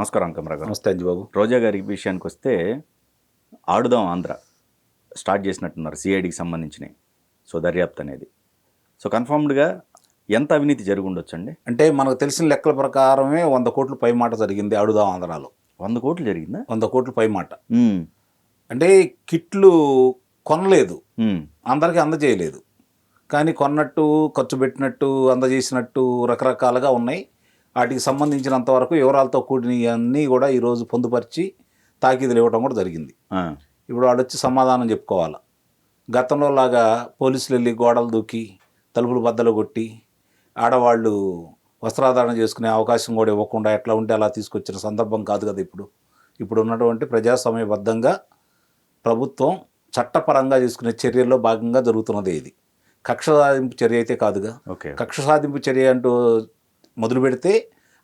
నమస్కారం కమరా గారు. నమస్తే అంజిబాబు. రోజా గారి విషయానికి వస్తే ఆడుదాం ఆంధ్ర స్టార్ట్ చేసినట్టున్నారు సిఐడికి సంబంధించినవి. సో దర్యాప్తు అనేది కన్ఫర్మ్డ్గా ఎంత అవినీతి జరిగి ఉండొచ్చండి? అంటే మనకు తెలిసిన లెక్కల ప్రకారమే 100 కోట్ల పై మాట జరిగింది ఆడుదాం ఆంధ్రాలో. 100 కోట్లు జరిగిందా? 100 కోట్ల పై మాట. అంటే కిట్లు కొనలేదు, అందరికీ అందజేయలేదు, కానీ కొన్నట్టు, ఖర్చు పెట్టినట్టు, అందజేసినట్టు రకరకాలుగా ఉన్నాయి. వాటికి సంబంధించినంత వరకు వివరాలతో కూడినవన్నీ కూడా ఈరోజు పొందుపరిచి తాకీదులు ఇవ్వడం కూడా జరిగింది. ఇప్పుడు వాడు వచ్చి సమాధానం చెప్పుకోవాలి. గతంలో లాగా పోలీసులు వెళ్ళి గోడలు దూకి తలుపులు బద్దలు కొట్టి ఆడవాళ్ళు వస్త్రాధారణ చేసుకునే అవకాశం కూడా ఇవ్వకుండా ఎట్లా ఉంటే అలా తీసుకొచ్చిన సందర్భం కాదు కదా. ఇప్పుడు ఉన్నటువంటి ప్రజాస్వామ్యబద్ధంగా ప్రభుత్వం చట్టపరంగా తీసుకునే చర్యల్లో భాగంగా జరుగుతున్నదే ఇది. కక్ష సాధింపు చర్య అయితే కాదుగా. కక్ష సాధింపు చర్య అంటూ మొదలు పెడితే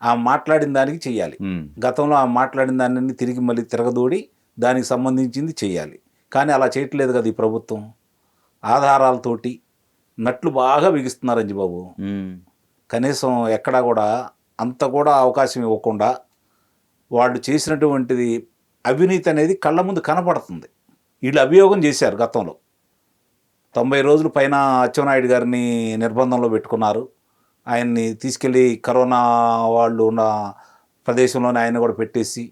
ఆ మాట్లాడిన దానికి చెయ్యాలి. గతంలో ఆ మాట్లాడిన దాన్ని తిరిగి మళ్ళీ తిరగదోడి దానికి సంబంధించింది చెయ్యాలి. కానీ అలా చేయట్లేదు కదా ఈ ప్రభుత్వం. ఆధారాలతోటి నట్లు బాగా బిగిస్తున్నారు అంజిబాబు. కనీసం ఎక్కడా కూడా అంత కూడా అవకాశం ఇవ్వకుండా వాళ్ళు చేసినటువంటిది అవినీతి అనేది కళ్ళ ముందు కనపడుతుంది. వీళ్ళు అభియోగం చేశారు గతంలో. 90 రోజుల పైన అచ్చెన్నాయుడు గారిని నిర్బంధంలో పెట్టుకున్నారు. ఆయన్ని తీసుకెళ్ళి కరోనా వాళ్ళు ఉన్న ప్రదేశంలోనే ఆయన కూడా పెట్టేసి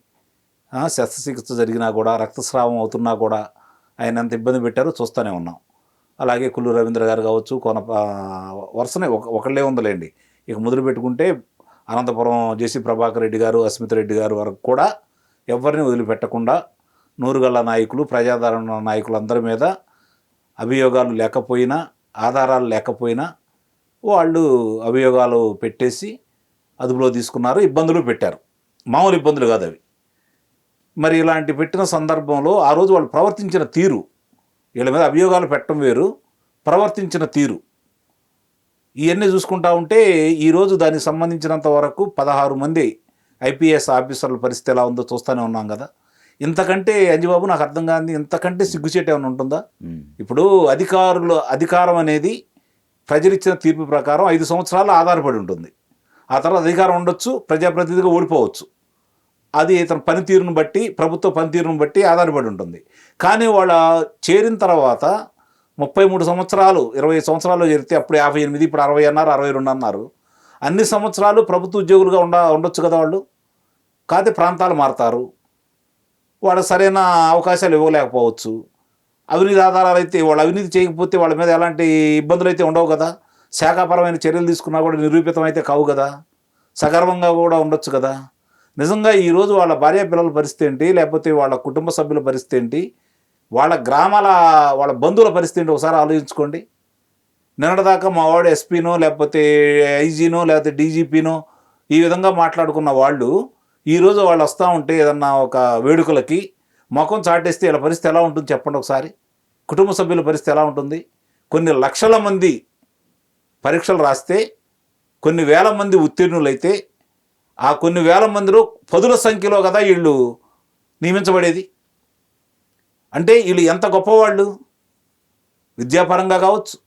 శస్త్రచికిత్స జరిగినా కూడా రక్తస్రావం అవుతున్నా కూడా ఆయన ఎంత ఇబ్బంది పెట్టారో చూస్తూనే ఉన్నాం. అలాగే కుల్లు రవీంద్ర గారు కావచ్చు, వరుసనే ఒకళ్ళే ఉందలేండి. ఇక మొదలు పెట్టుకుంటే అనంతపురం జేసీ ప్రభాకర్ రెడ్డి గారు, అస్మిత్ రెడ్డి గారు వరకు కూడా ఎవరిని వదిలిపెట్టకుండా నూరుగల్ల నాయకులు, ప్రజాదరణ నాయకులందరి మీద అభియోగాలు లేకపోయినా, ఆధారాలు లేకపోయినా వాళ్ళు అభియోగాలు పెట్టేసి అదుపులో తీసుకున్నారు, ఇబ్బందులు పెట్టారు. మామూలు ఇబ్బందులు కాదు అవి. మరి ఇలాంటి పెట్టిన సందర్భంలో ఆ రోజు వాళ్ళు ప్రవర్తించిన తీరు, వీళ్ళ మీద అభియోగాలు పెట్టడం వేరు, ప్రవర్తించిన తీరు, ఇవన్నీ చూసుకుంటా ఉంటే ఈరోజు దానికి సంబంధించినంత వరకు 16 మంది ఐపీఎస్ ఆఫీసర్ల పరిస్థితి ఎలా ఉందో చూస్తూనే ఉన్నాం కదా. ఇంతకంటే అంజిబాబు నాకు అర్థం కాదు, ఇంతకంటే సిగ్గుచేట ఏమైనా ఉంటుందా? ఇప్పుడు అధికారం అనేది ప్రజలిచ్చిన తీర్పు ప్రకారం 5 సంవత్సరాలు ఆధారపడి ఉంటుంది. ఆ తర్వాత అధికారం ఉండొచ్చు, ప్రజాప్రతినిధిగా ఓడిపోవచ్చు. అది ఇతని పనితీరును బట్టి, ప్రభుత్వ పనితీరును బట్టి ఆధారపడి ఉంటుంది. కానీ వాళ్ళ చేరిన తర్వాత 33 సంవత్సరాలు, 20 సంవత్సరాలు చేరితే అప్పుడు 58, ఇప్పుడు 60 అన్నారు, 62 అన్నారు. అన్ని సంవత్సరాలు ప్రభుత్వ ఉద్యోగులుగా ఉండొచ్చు కదా వాళ్ళు. కాకపోతే ప్రాంతాలు మారుతారు, వాళ్ళకి సరైన అవకాశాలు ఇవ్వలేకపోవచ్చు. అవినీతి ఆధారాలు అయితే, వాళ్ళు అవినీతి చేయకపోతే వాళ్ళ మీద ఎలాంటి ఇబ్బందులు అయితే ఉండవు కదా. శాఖాపరమైన చర్యలు తీసుకున్నా కూడా నిరూపితం అయితే కావు కదా, సగర్వంగా కూడా ఉండొచ్చు కదా. నిజంగా ఈరోజు వాళ్ళ భార్య పిల్లల పరిస్థితి ఏంటి, లేకపోతే వాళ్ళ కుటుంబ సభ్యుల పరిస్థితి ఏంటి, వాళ్ళ గ్రామాల వాళ్ళ బంధువుల పరిస్థితి ఏంటి ఒకసారి ఆలోచించుకోండి. నిన్నటిదాకా మా వాడు ఎస్పీనో లేకపోతే ఐజీనో లేకపోతే డీజీపీనో ఈ విధంగా మాట్లాడుకున్న వాళ్ళు ఈరోజు వాళ్ళు వస్తూ ఉంటే ఏదన్నా ఒక వేడుకలకి ముఖం చాటేస్తే వీళ్ళ పరిస్థితి ఎలా ఉంటుంది చెప్పండి ఒకసారి. కుటుంబ సభ్యుల పరిస్థితి ఎలా ఉంటుంది? కొన్ని లక్షల మంది పరీక్షలు రాస్తే కొన్ని వేల మంది ఉత్తీర్ణులైతే ఆ కొన్ని వేల మందిలో 10ల సంఖ్యలో కదా వీళ్ళు నియమించబడేది. అంటే వీళ్ళు ఎంత గొప్పవాళ్ళు, విద్యాపరంగా కావచ్చు,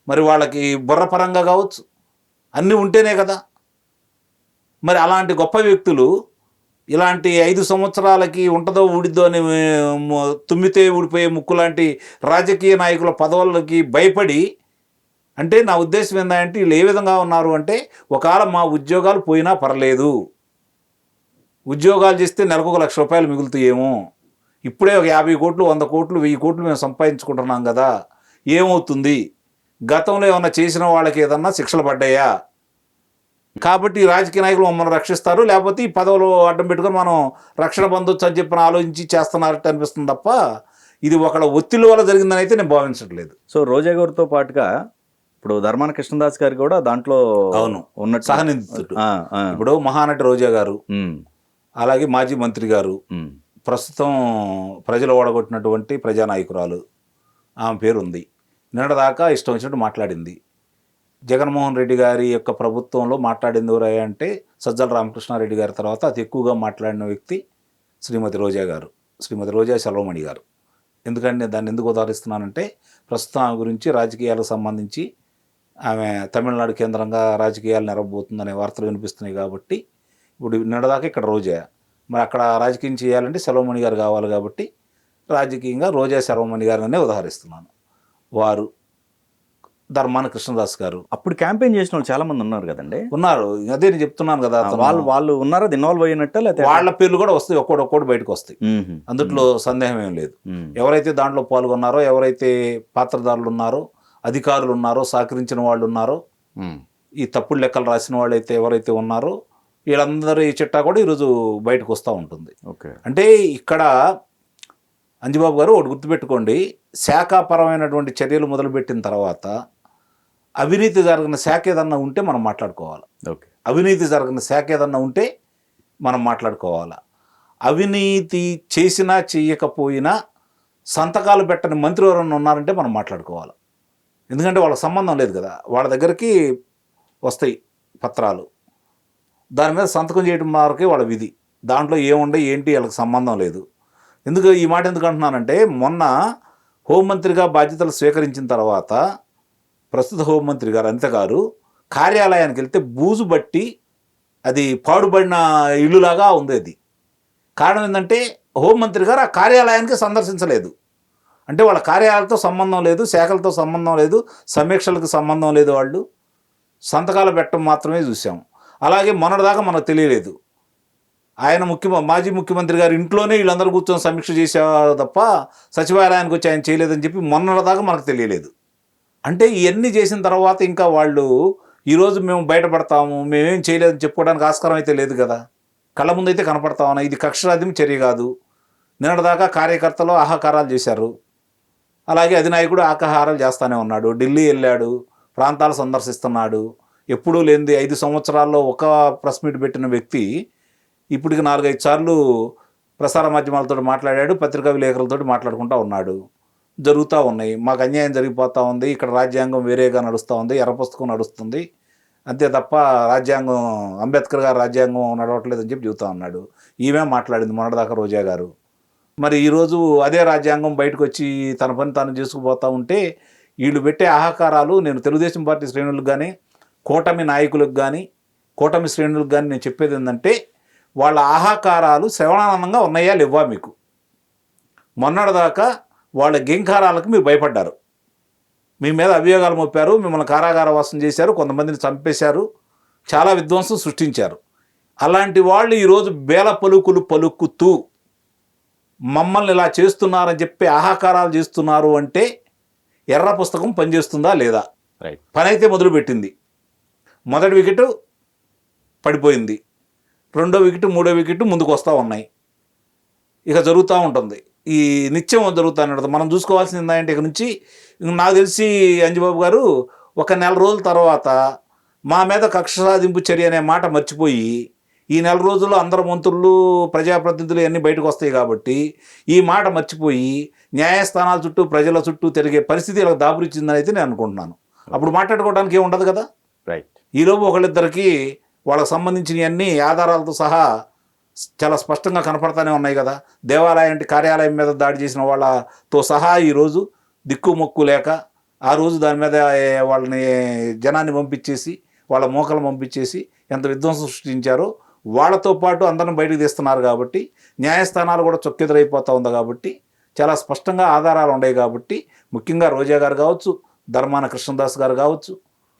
మరి వాళ్ళకి బుర్రపరంగా కావచ్చు, అన్నీ ఉంటేనే కదా. మరి అలాంటి గొప్ప వ్యక్తులు ఇలాంటి 5 సంవత్సరాలకి ఉంటుందో ఊడిద్దో అని తుమ్మితే ఊడిపోయే ముక్కు లాంటి రాజకీయ నాయకుల పదవులకి భయపడి, అంటే నా ఉద్దేశం ఏంటంటే వీళ్ళు ఏ విధంగా ఉన్నారు అంటే, ఒకవేళ మా ఉద్యోగాలు పోయినా పర్లేదు, ఉద్యోగాలు చేస్తే నెలకు 1 లక్ష రూపాయలు మిగులుతాయేమో, ఇప్పుడే ఒక 50 కోట్లు, 100 కోట్లు, 1000 కోట్లు మేము సంపాదించుకుంటున్నాం కదా, ఏమవుతుంది, గతంలో ఏమన్నా చేసిన వాళ్ళకి ఏదన్నా శిక్షలు పడ్డాయా, కాబట్టి రాజకీయ నాయకులు మమ్మల్ని రక్షిస్తారు, లేకపోతే ఈ పదవులు అడ్డం పెట్టుకొని మనం రక్షణ పొందొచ్చు అని చెప్పిన ఆలోచించి చేస్తున్నారట అనిపిస్తుంది తప్ప ఇది ఒకళ్ళ ఒత్తిడి వల్ల జరిగిందని అయితే నేను భావించట్లేదు. సో రోజా గారితో పాటుగా ఇప్పుడు ధర్మాన కృష్ణదాస్ గారు కూడా దాంట్లో ఉన్నట్టు సహనిందితుడు. ఇప్పుడు మహానటి రోజా గారు, అలాగే మాజీ మంత్రి గారు, ప్రస్తుతం ప్రజలు ఓడగొట్టినటువంటి ప్రజానాయకురాలు, ఆమె పేరుంది. నిన్నటిదాకా ఇష్టం వచ్చినట్టు మాట్లాడింది. జగన్మోహన్ రెడ్డి గారి యొక్క ప్రభుత్వంలో మాట్లాడింది ఎవరయ్యా అంటే సజ్జల రామకృష్ణారెడ్డి గారి తర్వాత అతి ఎక్కువగా మాట్లాడిన వ్యక్తి శ్రీమతి రోజా గారు, శ్రీమతి రోజా సెల్వమణి గారు. ఎందుకంటే దాన్ని ఎందుకు ఉదాహరిస్తున్నానంటే, ప్రస్తుతం ఆమె గురించి రాజకీయాలకు సంబంధించి ఆమె తమిళనాడు కేంద్రంగా రాజకీయాలు నెరవబోతుందనే వార్తలు వినిపిస్తున్నాయి కాబట్టి ఇప్పుడు నిన్నటిదాకా ఇక్కడ రోజా, మరి అక్కడ రాజకీయం చేయాలంటే సెల్వమణి గారు కావాలి కాబట్టి రాజకీయంగా రోజా సెల్వమణి గారినే ఉదాహరిస్తున్నాను. వారు, ధర్మాన కృష్ణదాస్ గారు అప్పుడు క్యాంపెయిన్ చేసిన వాళ్ళు చాలా మంది ఉన్నారు కదండి. ఉన్నారు. అదే నేను చెప్తున్నాను కదా, వాళ్ళు ఉన్నారా, అది ఇన్వాల్వ్ అయినట్ట, లేకపోతే వాళ్ళ పేర్లు కూడా వస్తాయి, ఒక్కోటి బయటకు వస్తాయి. అందుట్లో సందేహం ఏం లేదు. ఎవరైతే దాంట్లో పాల్గొన్నారో, ఎవరైతే పాత్రదారులు ఉన్నారో, అధికారులు ఉన్నారో, సహకరించిన వాళ్ళు ఉన్నారో, ఈ తప్పుడు లెక్కలు రాసిన వాళ్ళు అయితే ఎవరైతే ఉన్నారో వీళ్ళందరూ ఈ చిట్టా కూడా ఈరోజు బయటకు వస్తూ ఉంటుంది. అంటే ఇక్కడ అంజిబాబు గారు ఒకటి గుర్తుపెట్టుకోండి, శాఖాపరమైనటువంటి చర్యలు మొదలుపెట్టిన తర్వాత అవినీతి జరిగిన శాఖ ఏదన్నా ఉంటే మనం మాట్లాడుకోవాలి. అవినీతి జరిగిన శాఖ ఏదన్నా ఉంటే మనం మాట్లాడుకోవాలి. అవినీతి చేసినా చెయ్యకపోయినా సంతకాలు పెట్టని మంత్రి ఎవరన్నా ఉన్నారంటే మనం మాట్లాడుకోవాలి. ఎందుకంటే వాళ్ళకి సంబంధం లేదు కదా, వాళ్ళ దగ్గరికి వస్తాయి పత్రాలు, దాని మీద సంతకం చేయడం వరకే వాళ్ళ విధి, దాంట్లో ఏముండే ఏంటి వాళ్ళకి సంబంధం లేదు. ఈ మాట ఎందుకు అంటున్నానంటే, మొన్న హోంమంత్రిగా బాధ్యతలు స్వీకరించిన తర్వాత ప్రస్తుత హోంమంత్రి గారు అనిత గారు కార్యాలయానికి వెళ్తే బూజు బట్టి అది పాడుబడిన ఇల్లులాగా ఉంది. అది కారణం ఏంటంటే హోంమంత్రి గారు ఆ కార్యాలయానికి సందర్శించలేదు. అంటే వాళ్ళ కార్యాలయాలతో సంబంధం లేదు, శాఖలతో సంబంధం లేదు, సమీక్షలకు సంబంధం లేదు, వాళ్ళు సంతకాలు పెట్టడం మాత్రమే చూసాం. అలాగే మొన్నటిదాకా మనకు తెలియలేదు, ఆయన మాజీ ముఖ్యమంత్రి గారు ఇంట్లోనే వీళ్ళందరూ కూర్చొని సమీక్ష చేసేవారు తప్ప సచివాలయానికి వచ్చి ఆయన చేయలేదని చెప్పి మొన్నటిదాకా మనకు తెలియలేదు. అంటే ఇవన్నీ చేసిన తర్వాత ఇంకా వాళ్ళు ఈరోజు మేము బయటపడతాము, మేమేం చేయలేదని చెప్పుకోవడానికి ఆస్కారం అయితే లేదు కదా. కళ్ళ ముందైతే కనపడతా ఉన్నాయి. ఇది కక్షరాధిం చర్య కాదు. నిన్నటిదాకా కార్యకర్తలు ఆహాకారాలు చేశారు, అలాగే అధినాయకుడు ఆహాకారాలు చేస్తూనే ఉన్నాడు. ఢిల్లీ వెళ్ళాడు, ప్రాంతాలు సందర్శిస్తున్నాడు. ఎప్పుడూ లేనిది 5 సంవత్సరాల్లో ఒక ప్రెస్ మీట్ పెట్టిన వ్యక్తి ఇప్పటికి 4-5 సార్లు ప్రసార మాధ్యమాలతో మాట్లాడాడు, పత్రికా విలేకరులతో మాట్లాడుకుంటూ ఉన్నాడు. జరుగుతూ ఉన్నాయి, మాకు అన్యాయం జరిగిపోతూ ఉంది, ఇక్కడ రాజ్యాంగం వేరేగా నడుస్తూ ఉంది, ఎర్ర పుస్తకం నడుస్తుంది, అంతే తప్ప రాజ్యాంగం, అంబేద్కర్ గారు రాజ్యాంగం నడవట్లేదని చెప్పి చెబుతూ ఉన్నాడు. ఈమె మాట్లాడింది మొన్నటిదాకా రోజా గారు. మరి ఈరోజు అదే రాజ్యాంగం బయటకు వచ్చి తన పని తాను చేసుకుపోతూ ఉంటే వీళ్ళు పెట్టే ఆహాకారాలు, నేను తెలుగుదేశం పార్టీ శ్రేణులకు కానీ, కూటమి నాయకులకు కానీ, కూటమి శ్రేణులకు కానీ నేను చెప్పేది ఏంటంటే, వాళ్ళ ఆహాకారాలు శ్రవణానందంగా ఉన్నాయా లేవా మీకు? మొన్నటిదాకా వాళ్ళ గింకారాలకు మీరు భయపడ్డారు, మీ మీద అభియోగాలు మోపారు, మిమ్మల్ని కారాగారవాసం చేశారు, కొంతమందిని చంపేశారు, చాలా విధ్వంసం సృష్టించారు. అలాంటి వాళ్ళు ఈరోజు బేల పలుకులు పలుకుతూ మమ్మల్ని ఇలా చేస్తున్నారని చెప్పి ఆహాకారాలు చేస్తున్నారు అంటే ఎర్ర పుస్తకం పనిచేస్తుందా లేదా? పని అయితే మొదలుపెట్టింది. మొదటి వికెట్ పడిపోయింది, 2వ వికెట్, 3వ వికెట్ ముందుకు వస్తూ ఉన్నాయి. ఇక జరుగుతూ ఉంటుంది, ఈ నిత్యం జరుగుతూనే ఉంటుంది. మనం చూసుకోవాల్సింది ఏంటంటే, ఇక నుంచి నాకు తెలిసి అంజిబాబు గారు ఒక నెల రోజుల తర్వాత మా మీద కక్ష సాధింపు చర్య అనే మాట మర్చిపోయి, ఈ నెల రోజుల్లో అందరు మంత్రులు, ప్రజాప్రతినిధులు అన్నీ బయటకు వస్తాయి కాబట్టి ఈ మాట మర్చిపోయి న్యాయస్థానాల చుట్టూ, ప్రజల చుట్టూ తిరిగే పరిస్థితి ఇలా దాపురిచ్చిందని అయితే నేను అనుకుంటున్నాను. అప్పుడు మాట్లాడుకోవడానికి ఏమి ఉండదు కదా. ఈలోపు ఒకళ్ళిద్దరికి వాళ్ళకి సంబంధించినవన్నీ ఆధారాలతో సహా చాలా స్పష్టంగా కనపడతానే ఉన్నాయి కదా. దేవాలయం కార్యాలయం మీద దాడి చేసిన వాళ్ళతో సహా ఈరోజు దిక్కు మొక్కు లేక ఆ రోజు దాని మీద వాళ్ళని జనాన్ని పంపించేసి, వాళ్ళ మోకలు పంపించేసి ఎంత విధ్వంసం సృష్టించారో వాళ్ళతో పాటు అందరిని బయటకు తీస్తున్నారు కాబట్టి, న్యాయస్థానాలు కూడా చొక్కెదురైపోతూ ఉంది కాబట్టి, చాలా స్పష్టంగా ఆధారాలు ఉన్నాయి కాబట్టి, ముఖ్యంగా రోజా గారు కావచ్చు, ధర్మాన కృష్ణదాస్ గారు కావచ్చు,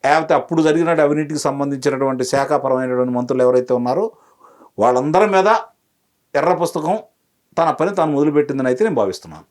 లేకపోతే అప్పుడు జరిగిన అవినీతికి సంబంధించినటువంటి శాఖాపరమైనటువంటి మంత్రులు ఎవరైతే ఉన్నారో వాళ్ళందరి మీద ఎర్ర పుస్తకం తన పని తాను మొదలుపెట్టిందని అయితే నేను భావిస్తున్నాను.